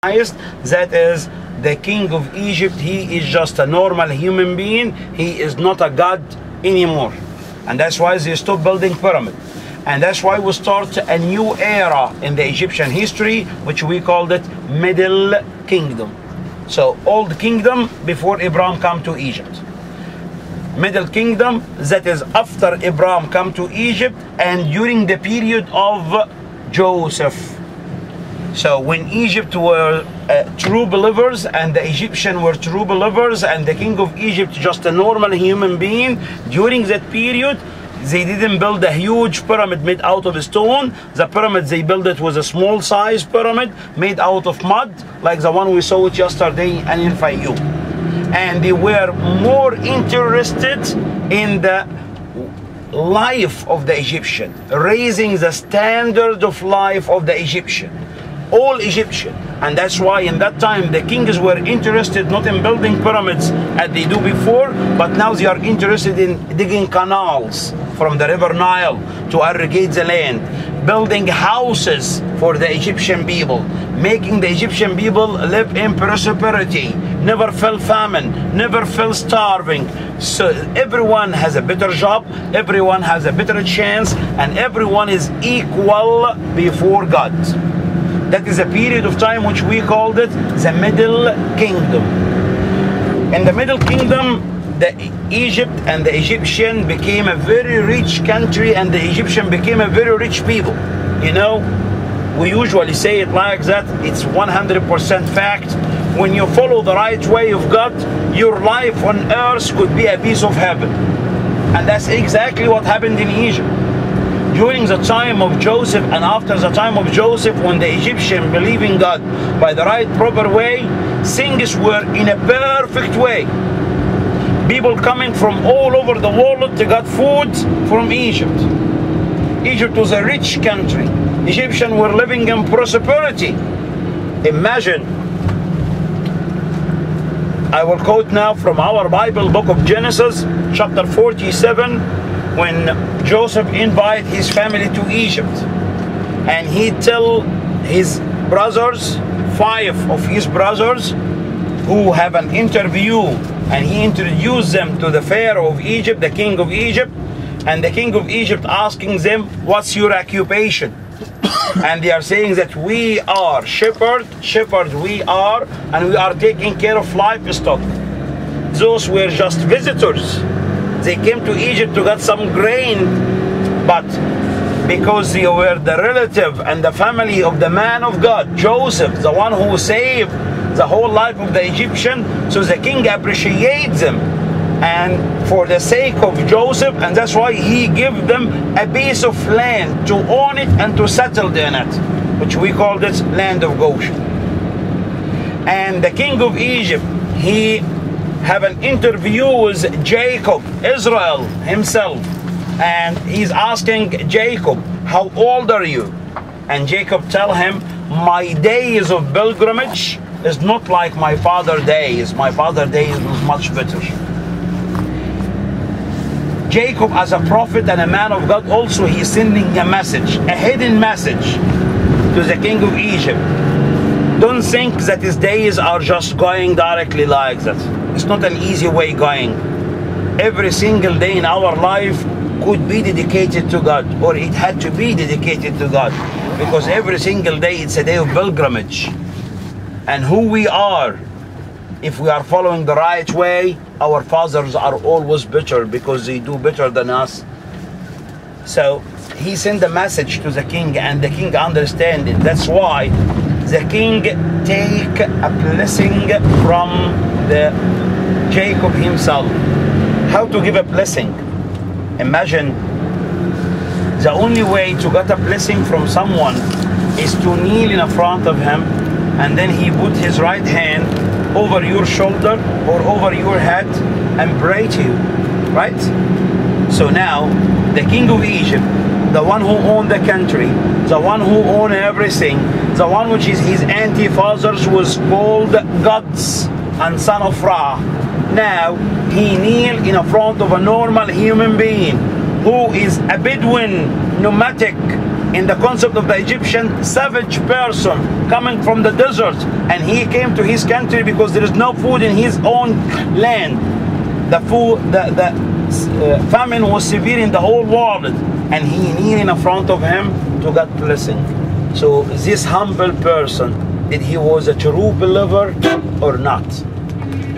highest, that is the king of Egypt. He is just a normal human being. He is not a god anymore. And that's why they stopped building pyramid. And that's why we start a new era in the Egyptian history, which we called it Middle Kingdom. So Old Kingdom before Abraham come to Egypt. Middle Kingdom, that is after Abraham come to Egypt and during the period of Joseph. So when Egypt were true believers and the Egyptians were true believers and the king of Egypt just a normal human being, during that period they didn't build a huge pyramid made out of stone. The pyramid they built it was a small size pyramid made out of mud, like the one we saw it yesterday in Fayoum. And they were more interested in the life of the Egyptian, raising the standard of life of the Egyptian, all Egyptian. And that's why in that time the kings were interested not in building pyramids as they do before, but now they are interested in digging canals from the river Nile to irrigate the land, building houses for the Egyptian people, making the Egyptian people live in prosperity, never feel famine, never feel starving. So everyone has a better job, everyone has a better chance, and everyone is equal before God. That is a period of time which we called it the Middle Kingdom. In the Middle Kingdom, Egypt and the Egyptian became a very rich country, and the Egyptian became a very rich people. You know, we usually say it like that. It's 100% fact. When you follow the right way of God, your life on earth could be a piece of heaven. And that's exactly what happened in Egypt. During the time of Joseph and after the time of Joseph, when the Egyptian believed in God by the right proper way, things were in a perfect way. People coming from all over the world to get food from Egypt. Egypt was a rich country. Egyptians were living in prosperity. Imagine, I will quote now from our Bible, book of Genesis, chapter 47, when Joseph invited his family to Egypt. And he tell his brothers, 5 of his brothers, who have an interview, and he introduced them to the Pharaoh of Egypt, the king of Egypt, and the king of Egypt asking them, what's your occupation? And they are saying that we are shepherds we are, and we are taking care of livestock. Those were just visitors. They came to Egypt to get some grain, but because they were the relative and the family of the man of God, Joseph, the one who saved the whole life of the Egyptian, so the king appreciates them, and for the sake of Joseph, and that's why he gave them a piece of land to own it and to settle in it, which we call this land of Goshen. And the king of Egypt, he have an interview with Jacob, Israel himself, and he's asking Jacob, how old are you? And Jacob tell him, my days of pilgrimage is not like my father's days. My father's days was much better. Jacob, as a prophet and a man of God, also he is sending a message, a hidden message to the king of Egypt. Don't think that his days are just going directly like that. It's not an easy way going. Every single day in our life could be dedicated to God, or it had to be dedicated to God, because every single day it's a day of pilgrimage. And who we are, if we are following the right way, our fathers are always better because they do better than us. So he sent a message to the king, and the king understand it. That's why the king take a blessing from the Jacob himself. How to give a blessing? Imagine, the only way to get a blessing from someone is to kneel in front of him, and then he put his right hand over your shoulder or over your head and pray to you, right? So now the king of Egypt, the one who owned the country, the one who owned everything, the one which is his anti-fathers was called gods and son of Ra. Now he kneel in front of a normal human being who is a Bedouin, nomadic, in the concept of the Egyptian savage person coming from the desert, and he came to his country because there is no food in his own land. The famine was severe in the whole world, and he kneeled in front of him to get blessing. So this humble person, did he was a true believer or not?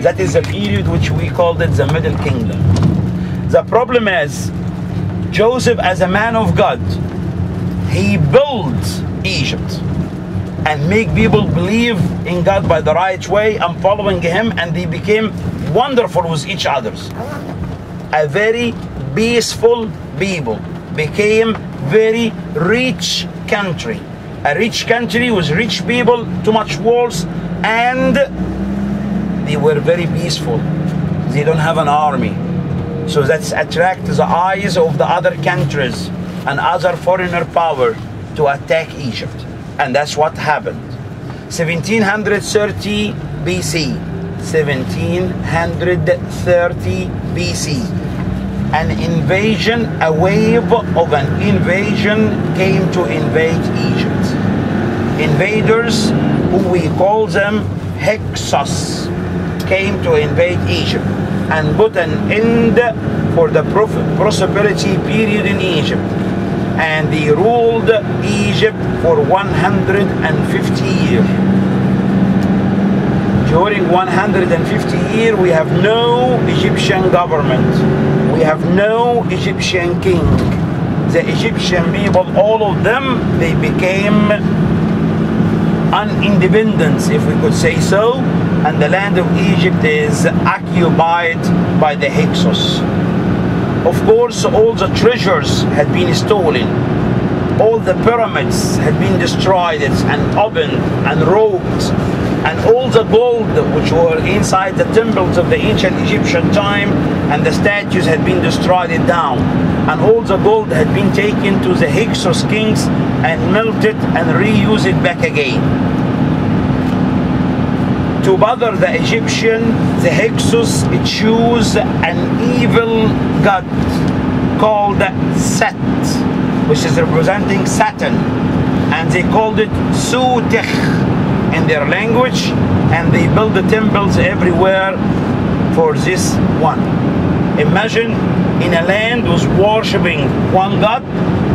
That is a period which we called it the Middle Kingdom. The problem is, Joseph as a man of God, he built Egypt and make people believe in God by the right way and following him, and they became wonderful with each other. A very peaceful people became very rich country. A rich country with rich people, too much wars, and they were very peaceful. They don't have an army. So that's attract the eyes of the other countries and other foreigner power to attack Egypt. And that's what happened. 1730 BC. 1730 BC. An invasion, a wave of an invasion came to invade Egypt. Invaders, who we call them Hyksos, came to invade Egypt and put an end for the prosperity period in Egypt. And they ruled Egypt for 150 years. During 150 years, we have no Egyptian government. We have no Egyptian king. The Egyptian people, all of them, they became independent, if we could say so, and the land of Egypt is occupied by the Hyksos. Of course, all the treasures had been stolen. All the pyramids had been destroyed and opened and robbed. And all the gold which were inside the temples of the ancient Egyptian time and the statues had been destroyed down. And all the gold had been taken to the Hyksos kings and melted and reused it back again. To bother the Egyptian, the Hyksos choose an evil god called Set, which is representing Saturn, and they called it Sutech in their language, and they build the temples everywhere for this one. Imagine in a land who's worshipping one god,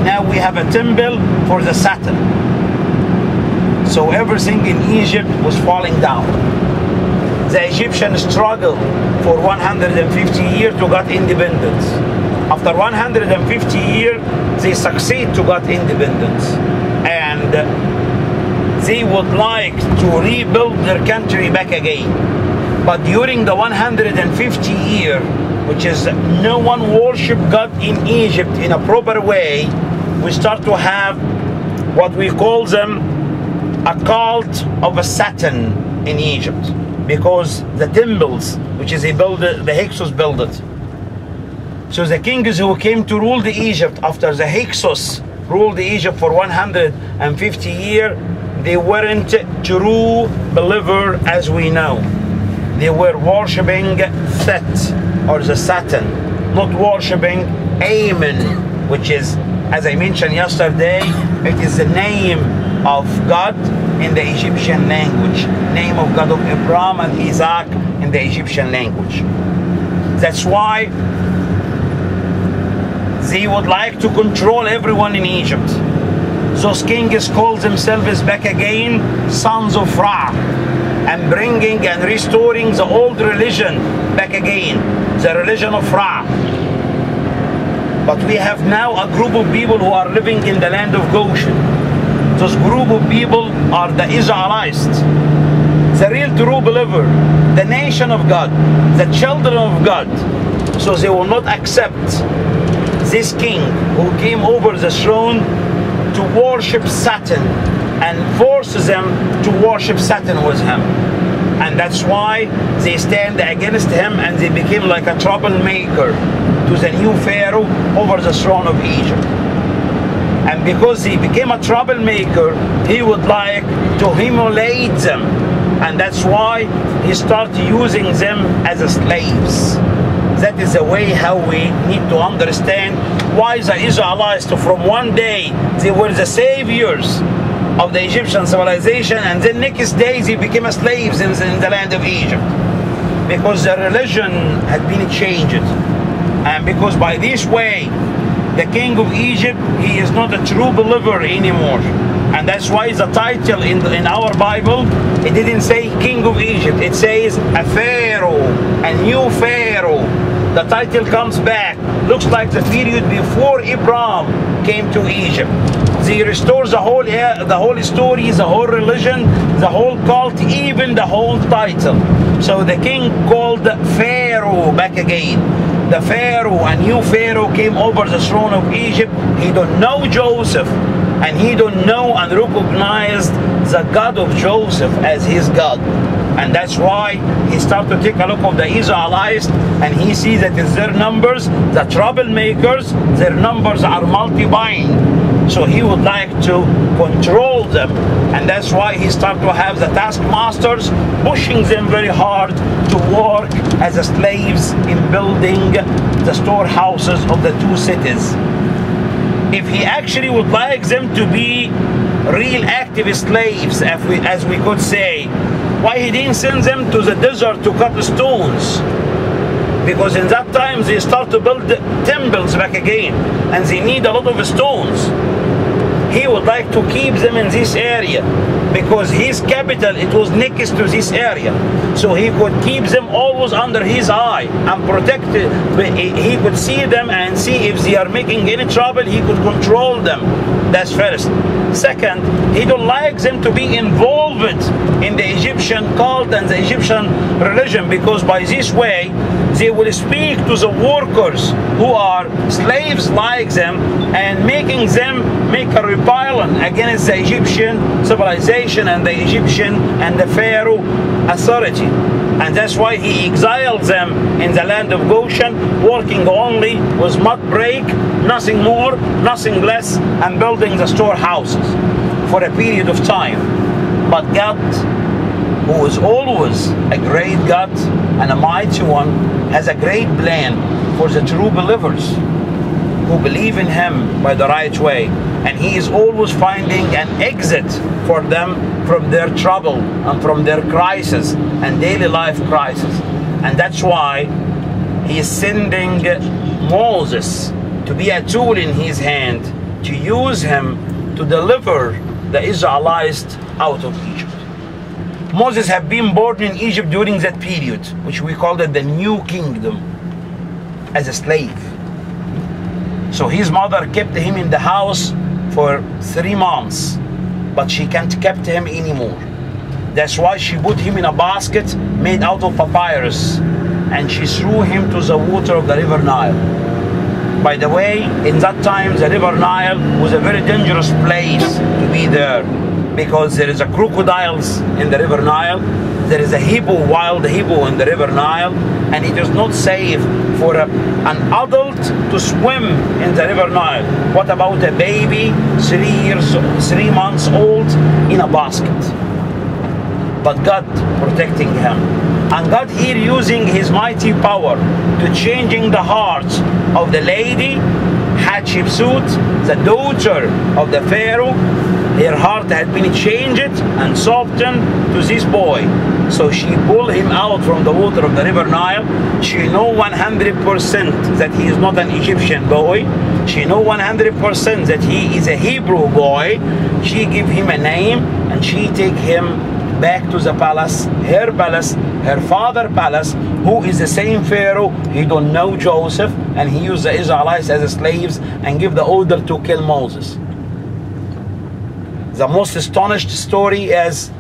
now we have a temple for the Saturn. So everything in Egypt was falling down. The Egyptians struggled for 150 years to get independence. After 150 years, they succeed to get independence. And they would like to rebuild their country back again. But during the 150 years, which is no one worship God in Egypt in a proper way, we start to have what we call them a cult of a Saturn in Egypt, because the temples, which is the Hyksos built it. So the kings who came to rule the Egypt after the Hyksos ruled Egypt for 150 years, they weren't true believer as we know. They were worshipping Set or the Saturn, not worshipping Amen, which is, as I mentioned yesterday, it is the name of God in the Egyptian language, name of God of Abraham and Isaac in the Egyptian language. That's why they would like to control everyone in Egypt. Those kings call themselves back again sons of Ra, and bringing and restoring the old religion back again, the religion of Ra. But we have now a group of people who are living in the land of Goshen. Those group of people are the Israelites, the real true believer, the nation of God, the children of God. So they will not accept this king who came over the throne to worship Satan and forces them to worship Satan with him. And that's why they stand against him, and they became like a troublemaker to the new Pharaoh over the throne of Egypt. And because he became a troublemaker, he would like to humiliate them. And that's why he started using them as slaves. That is the way how we need to understand why the Israelites, from one day they were the saviors of the Egyptian civilization, and then next day they became slaves in the land of Egypt, because the religion had been changed. And because by this way the king of Egypt, he is not a true believer anymore. And that's why the title in our Bible, it didn't say king of Egypt, it says a pharaoh, a new pharaoh. The title comes back, looks like the period before Abraham came to Egypt. They restore the whole story, the whole religion, the whole cult, even the whole title. So the king called Pharaoh back again. The Pharaoh, a new Pharaoh, came over the throne of Egypt. He don't know Joseph, and he don't know and recognized the God of Joseph as his God. And that's why he started to take a look of the Israelites, and he sees that in their numbers, the troublemakers, their numbers are multiplying. So he would like to control them. And that's why he started to have the taskmasters pushing them very hard to work as slaves in building the storehouses of the two cities. If he actually would like them to be real active slaves, as we could say, why he didn't send them to the desert to cut the stones? Because in that time they start to build temples back again, and they need a lot of stones. He would like to keep them in this area because his capital, it was next to this area, so he could keep them always under his eye and protect it. He could see them and see if they are making any trouble, he could control them. That's first. Second, he don't like them to be involved in the Egyptian cult and the Egyptian religion, because by this way they will speak to the workers who are slaves like them and making them make a rebellion against the Egyptian civilization and the Egyptian and the Pharaoh authority. And that's why he exiled them in the land of Goshen, working only with mud break, nothing more, nothing less, and building the storehouses for a period of time. But God, who is always a great God and a mighty one, has a great plan for the true believers who believe in him by the right way. And he is always finding an exit for them from their trouble and from their crisis and daily life crisis. And that's why he is sending Moses to be a tool in his hand, to use him to deliver the Israelites out of Egypt. Moses had been born in Egypt during that period, which we called it the New Kingdom, as a slave. So his mother kept him in the house for 3 months, but she can't keep him anymore. That's why she put him in a basket made out of papyrus, and she threw him to the water of the river Nile. By the way, in that time the river Nile was a very dangerous place to be there, because there is a crocodiles in the river Nile, there is a hippo, wild hippo in the river Nile, and it is not safe for an adult to swim in the river Nile. What about a baby 3 months old in a basket? But God protecting him. And God here using his mighty power to changing the hearts of the lady Hatshepsut, the daughter of the Pharaoh. Her heart had been changed and softened to this boy. So she pulled him out from the water of the river Nile. She know 100% that he is not an Egyptian boy. She know 100% that he is a Hebrew boy. She give him a name, and she take him back to the palace, her father's palace, who is the same Pharaoh. He don't know Joseph, and he used the Israelites as slaves and give the order to kill Moses. The most astonished story is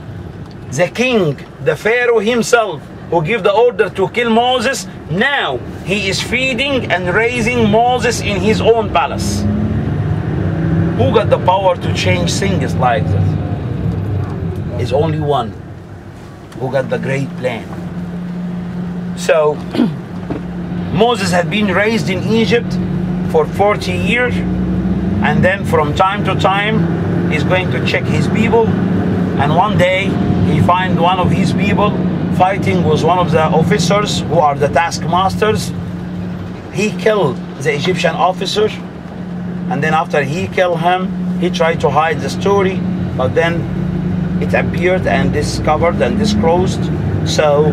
the king, the Pharaoh himself, who gave the order to kill Moses. Now he is feeding and raising Moses in his own palace. Who got the power to change things like this? Is only one who got the great plan. So Moses had been raised in Egypt for 40 years, and then from time to time he's going to check his people, and one day he find one of his people fighting with one of the officers who are the taskmasters, he killed the Egyptian officer, and then after he killed him, he tried to hide the story, but then it appeared and discovered and disclosed, so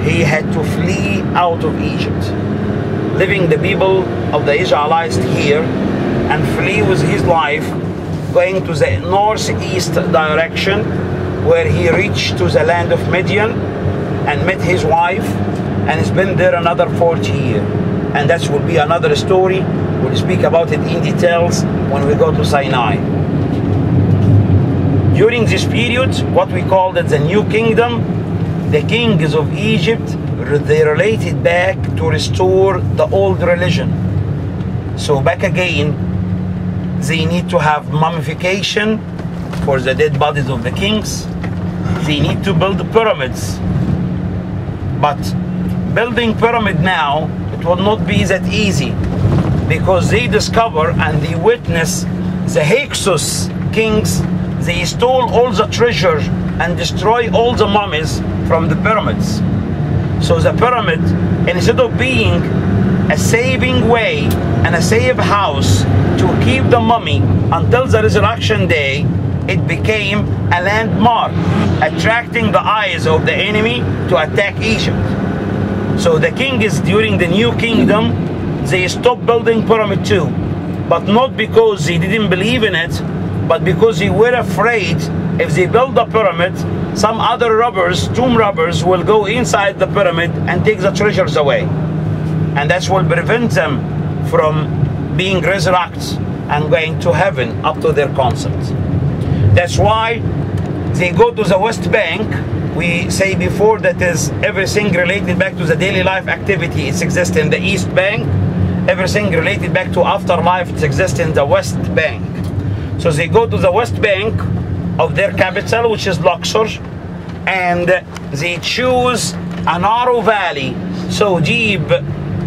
he had to flee out of Egypt, leaving the people of the Israelites here, and flee with his life, going to the northeast direction, where he reached to the land of Midian and met his wife, and has been there another 40 years. And that will be another story. We'll speak about it in details when we go to Sinai. During this period, what we called it the New Kingdom, the kings of Egypt, they related back to restore the old religion. So back again, they need to have mummification for the dead bodies of the kings. They need to build pyramids. But building pyramid now, it will not be that easy, because they discover and they witness the Hyksos kings. They stole all the treasure and destroy all the mummies from the pyramids. So the pyramid, instead of being a saving way and a safe house to keep the mummy until the resurrection day, it became a landmark, attracting the eyes of the enemy to attack Egypt. So the kings during the New Kingdom, they stopped building pyramid too, but not because they didn't believe in it, but because they were afraid if they build a pyramid, some other robbers, tomb robbers, will go inside the pyramid and take the treasures away. And that will prevent them from being resurrected and going to heaven up to their concept. That's why they go to the West Bank. We say before that is everything related back to the daily life activity, it exists in the East Bank. Everything related back to afterlife, it exists in the West Bank. So they go to the West Bank of their capital, which is Luxor, and they choose a narrow valley so deep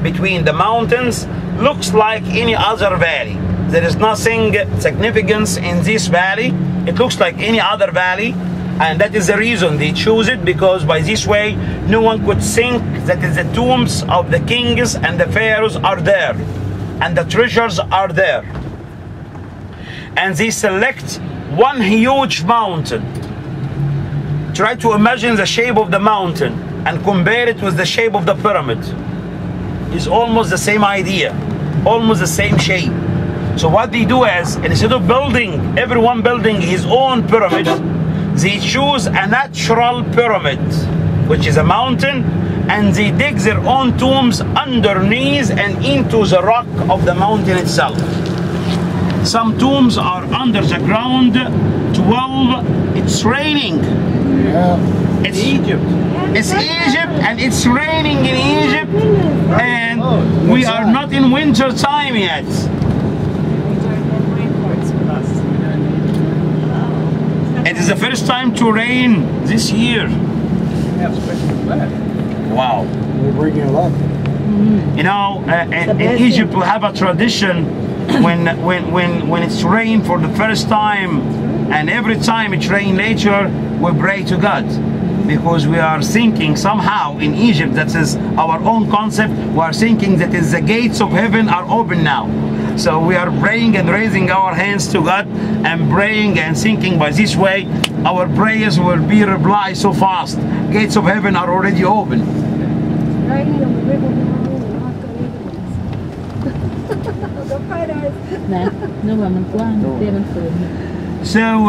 between the mountains, looks like any other valley. There is nothing significance in this valley. It looks like any other valley, and that is the reason they choose it, because by this way no one could think that the tombs of the kings and the pharaohs are there and the treasures are there. And they select one huge mountain. Try to imagine the shape of the mountain and compare it with the shape of the pyramid. It's almost the same idea, almost the same shape. So what they do is, instead of building, everyone building his own pyramid, they choose a natural pyramid, which is a mountain, and they dig their own tombs underneath and into the rock of the mountain itself. Some tombs are under the ground. 12, it's raining. Yeah. It's Egypt. It's Egypt, and it's raining in Egypt, and we are not in winter time yet. It is the first time to rain this year. Wow. We're bringing it up. You know, in Egypt we have a tradition when it's rain for the first time, and every time it rain later, we pray to God, because we are thinking somehow in Egypt, that is our own concept, we are thinking that is the gates of heaven are open now. So we are praying and raising our hands to God and praying and thinking by this way our prayers will be replied so fast. Gates of heaven are already open. So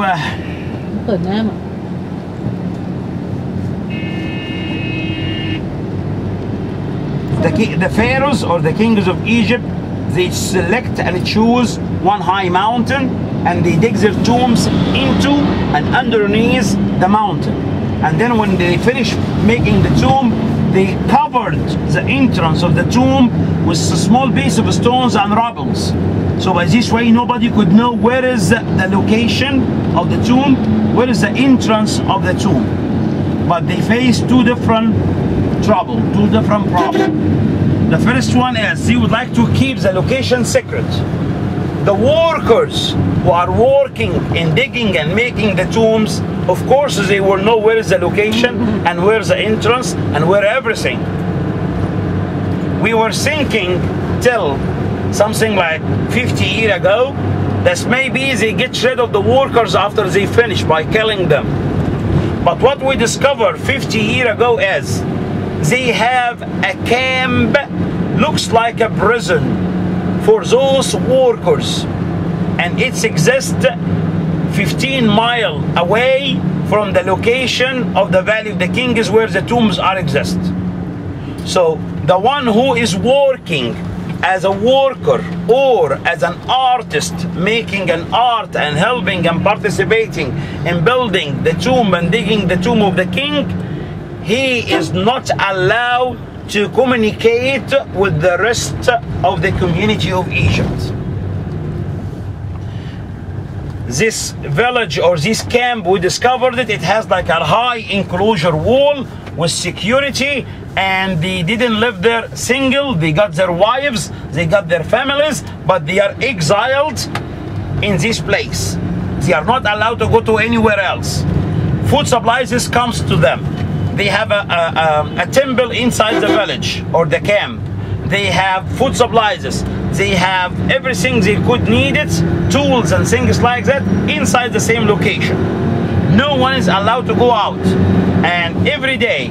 the pharaohs or the kings of Egypt, they select and choose one high mountain, and they dig their tombs into and underneath the mountain. And then when they finish making the tomb, they covered the entrance of the tomb with a small piece of stones and rubbles. So by this way nobody could know where is the location of the tomb, where is the entrance of the tomb. But they face two different trouble, two different problems. The first one is they would like to keep the location secret. The workers who are working in digging and making the tombs, of course they will know where is the location and where is the entrance and where everything. we were thinking till something like 50 years ago that maybe they get rid of the workers after they finish by killing them. But what we discovered 50 years ago is they have a camp, looks like a prison for those workers, and it exists 15 miles away from the location of the Valley of the Kings where the tombs are exist. So the one who is working as a worker or as an artist making an art and helping and participating in building the tomb and digging the tomb of the king, he is not allowed to communicate with the rest of the community of Egypt. This village or this camp, we discovered it, it has like a high enclosure wall with security, and they didn't live there single. They got their wives, they got their families, but they are exiled in this place. They are not allowed to go to anywhere else. Food supplies comes to them. They have a temple inside the village or the camp. They have food supplies. They have everything they could need it, tools and things like that inside the same location. No one is allowed to go out. And every day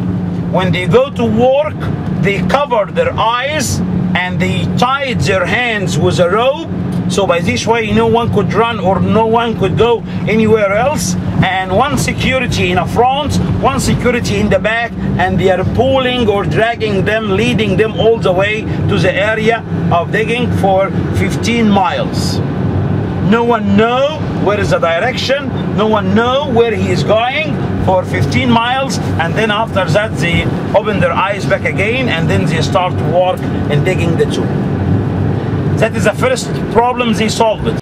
when they go to work, they cover their eyes and they tied their hands with a rope. So by this way, no one could run or no one could go anywhere else. And one security in the front, one security in the back, and they are pulling or dragging them, leading them all the way to the area of digging for 15 miles. No one knows where is the direction, no one knows where he is going for 15 miles, and then after that they open their eyes back again and then they start work in digging the tomb. That is the first problem they solved.